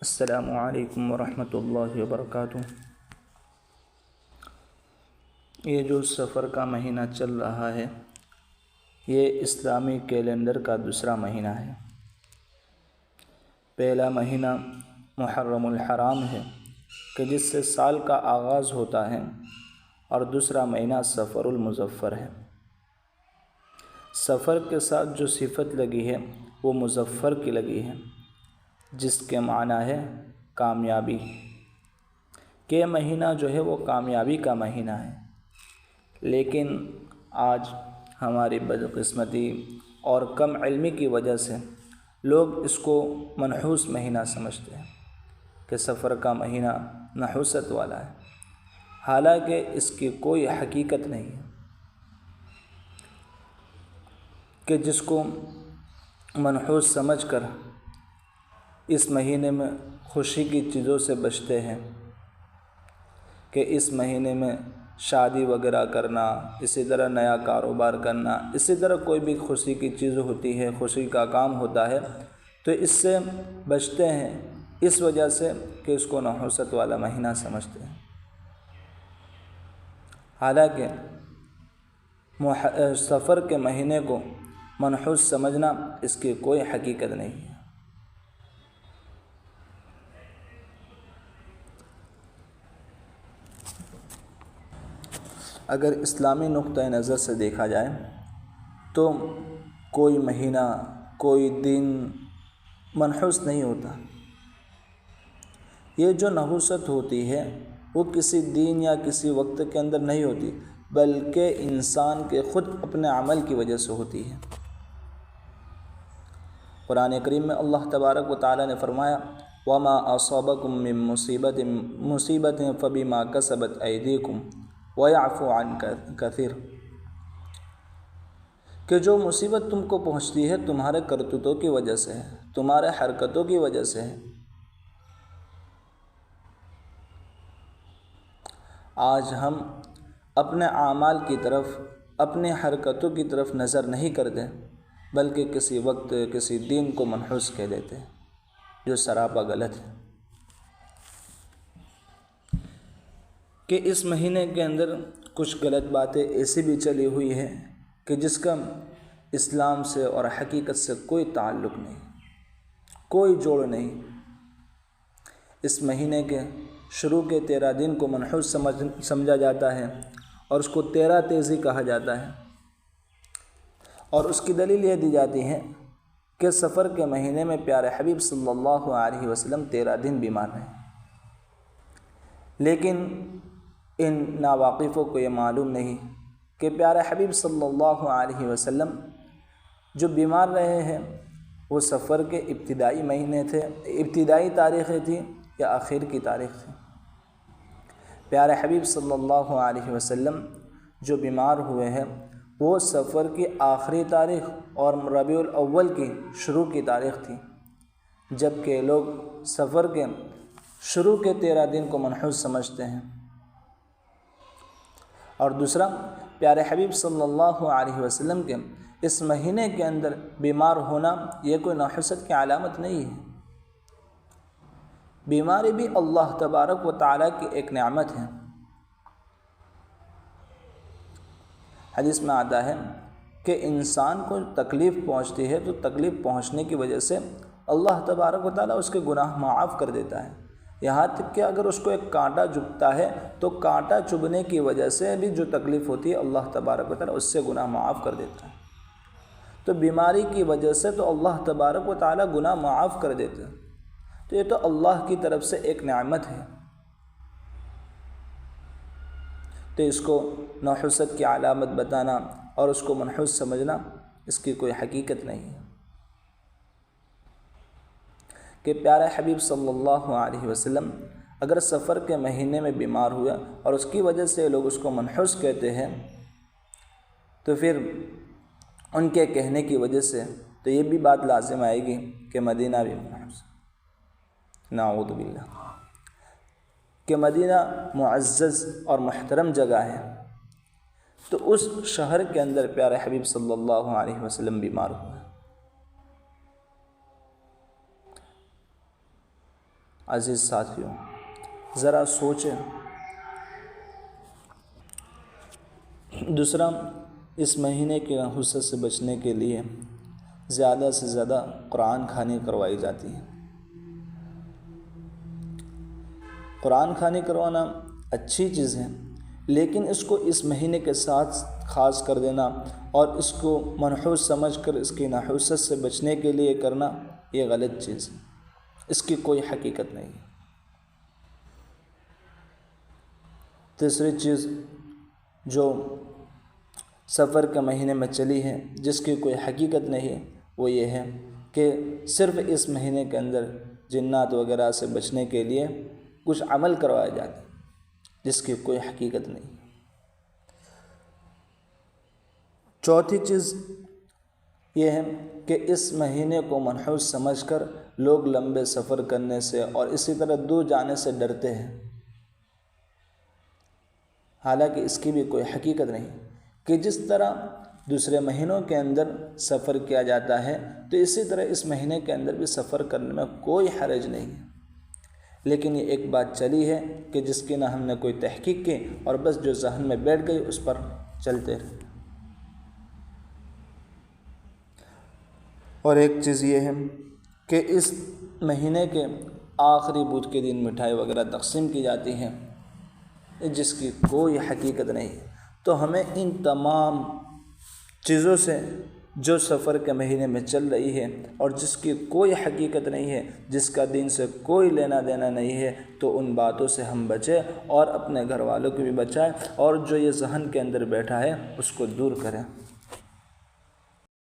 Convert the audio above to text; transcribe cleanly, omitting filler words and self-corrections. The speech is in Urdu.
السلام علیکم ورحمۃ اللہ وبرکاتہ۔ یہ جو سفر کا مہینہ چل رہا ہے یہ اسلامی کیلنڈر کا دوسرا مہینہ ہے۔ پہلا مہینہ محرم الحرام ہے کہ جس سے سال کا آغاز ہوتا ہے، اور دوسرا مہینہ صفر المظفر ہے۔ سفر کے ساتھ جو صفت لگی ہے وہ مظفر کی لگی ہے، جس کے معنی ہے کامیابی۔ کہ یہ مہینہ جو ہے وہ کامیابی کا مہینہ ہے، لیکن آج ہماری بدقسمتی اور کم علمی کی وجہ سے لوگ اس کو منحوس مہینہ سمجھتے ہیں کہ سفر کا مہینہ نحوست والا ہے، حالانکہ اس کی کوئی حقیقت نہیں ہے۔ کہ جس کو منحوس سمجھ کر اس مہینے میں خوشی کی چیزوں سے بچتے ہیں کہ اس مہینے میں شادی وغیرہ کرنا، اسی طرح نیا کاروبار کرنا، اسی طرح کوئی بھی خوشی کی چیز ہوتی ہے، خوشی کا کام ہوتا ہے، تو اس سے بچتے ہیں اس وجہ سے کہ اس کو نحوست والا مہینہ سمجھتے ہیں۔ حالانکہ سفر کے مہینے کو منحوس سمجھنا اس کی کوئی حقیقت نہیں ہے۔ اگر اسلامی نقطۂ نظر سے دیکھا جائے تو کوئی مہینہ، کوئی دن منحوس نہیں ہوتا۔ یہ جو نحوست ہوتی ہے وہ کسی دن یا کسی وقت کے اندر نہیں ہوتی، بلکہ انسان کے خود اپنے عمل کی وجہ سے ہوتی ہے۔ قرآن کریم میں اللہ تبارک و تعالیٰ نے فرمایا وَمَا أَصَابَكُم مِّن مُّصِيبَةٍ فَبِمَا كَسَبَتْ أَيْدِيكُمْ وَيَعْفُو عَن كَثِيرٍ۔ کہ جو مصیبت تم کو پہنچتی ہے تمہارے کرتوتوں کی وجہ سے ہے، تمہارے حرکتوں کی وجہ سے ہے۔ آج ہم اپنے اعمال کی طرف، اپنے حرکتوں کی طرف نظر نہیں کرتے، بلکہ کسی وقت، کسی دن کو منحوس کہہ دیتے ہیں، جو سراپا غلط ہے۔ کہ اس مہینے کے اندر کچھ غلط باتیں ایسی بھی چلی ہوئی ہیں کہ جس کا اسلام سے اور حقیقت سے کوئی تعلق نہیں، کوئی جوڑ نہیں۔ اس مہینے کے شروع کے 13 دن کو منحوس سمجھا جاتا ہے، اور اس کو 13 تیزی کہا جاتا ہے، اور اس کی دلیل یہ دی جاتی ہے کہ سفر کے مہینے میں پیارے حبیب صلی اللہ علیہ وسلم 13 دن بیمار رہے۔ لیکن ان ناواقفوں کو یہ معلوم نہیں کہ پیارے حبیب صلی اللہ علیہ وسلم جو بیمار رہے ہیں وہ سفر کے ابتدائی مہینے تھے، ابتدائی تاریخیں تھیں یا آخر کی تاریخ تھی۔ پیارے حبیب صلی اللہ علیہ وسلم جو بیمار ہوئے ہیں وہ سفر کی آخری تاریخ اور ربیع الاول کی شروع کی تاریخ تھی، جبکہ لوگ سفر کے شروع کے 13 دن کو منحوس سمجھتے ہیں۔ اور دوسرا، پیارے حبیب صلی اللہ علیہ وسلم کے اس مہینے کے اندر بیمار ہونا یہ کوئی نحوست کی علامت نہیں ہے۔ بیماری بھی اللہ تبارک و تعالیٰ کی ایک نعمت ہے۔ حدیث میں آتا ہے کہ انسان کو تکلیف پہنچتی ہے تو تکلیف پہنچنے کی وجہ سے اللہ تبارک و تعالیٰ اس کے گناہ معاف کر دیتا ہے۔ یہاں تک کہ اگر اس کو ایک کانٹا چبھتا ہے تو کانٹا چبھنے کی وجہ سے بھی جو تکلیف ہوتی ہے اللہ تبارک و تعالیٰ اس سے گناہ معاف کر دیتا ہے۔ تو بیماری کی وجہ سے تو اللہ تبارک و تعالیٰ گناہ معاف کر دیتے ہیں، تو یہ تو اللہ کی طرف سے ایک نعمت ہے۔ تو اس کو نحوست کی علامت بتانا اور اس کو منحوس سمجھنا اس کی کوئی حقیقت نہیں ہے۔ کہ پیارے حبیب صلی اللہ علیہ وسلم اگر سفر کے مہینے میں بیمار ہوئے اور اس کی وجہ سے لوگ اس کو منحوس کہتے ہیں، تو پھر ان کے کہنے کی وجہ سے تو یہ بھی بات لازم آئے گی کہ مدینہ بھی منحوس، نعوذ باللہ، کہ مدینہ معزز اور محترم جگہ ہے، تو اس شہر کے اندر پیارے حبیب صلی اللہ علیہ وسلم بیمار ہوئے۔ عزیز ساتھیوں، ذرا سوچیں۔ دوسرا، اس مہینے کی نحوست سے بچنے کے لیے زیادہ سے زیادہ قرآن خوانی کروائی جاتی ہے۔ قرآن خوانی کروانا اچھی چیز ہے، لیکن اس کو اس مہینے کے ساتھ خاص کر دینا اور اس کو منحوس سمجھ کر اس کی نحوست سے بچنے کے لیے کرنا، یہ غلط چیز ہے، اس کی کوئی حقیقت نہیں۔ تیسری چیز جو سفر کے مہینے میں چلی ہے، جس کی کوئی حقیقت نہیں، وہ یہ ہے کہ صرف اس مہینے کے اندر جنات وغیرہ سے بچنے کے لیے کچھ عمل کروایا جاتا ہے، جس کی کوئی حقیقت نہیں۔ چوتھی چیز یہ ہے کہ اس مہینے کو منحوس سمجھ کر لوگ لمبے سفر کرنے سے اور اسی طرح دور جانے سے ڈرتے ہیں، حالانکہ اس کی بھی کوئی حقیقت نہیں کہ جس طرح دوسرے مہینوں کے اندر سفر کیا جاتا ہے تو اسی طرح اس مہینے کے اندر بھی سفر کرنے میں کوئی حرج نہیں ہے، لیکن یہ ایک بات چلی ہے کہ جس کی نہ ہم نے کوئی تحقیق کی اور بس جو ذہن میں بیٹھ گئی اس پر چلتے رہے۔ اور ایک چیز یہ ہے کہ اس مہینے کے آخری بدھ کے دن مٹھائی وغیرہ تقسیم کی جاتی ہیں، جس کی کوئی حقیقت نہیں۔ تو ہمیں ان تمام چیزوں سے جو سفر کے مہینے میں چل رہی ہے اور جس کی کوئی حقیقت نہیں ہے، جس کا دین سے کوئی لینا دینا نہیں ہے، تو ان باتوں سے ہم بچیں اور اپنے گھر والوں کو بھی بچائیں، اور جو یہ ذہن کے اندر بیٹھا ہے اس کو دور کریں۔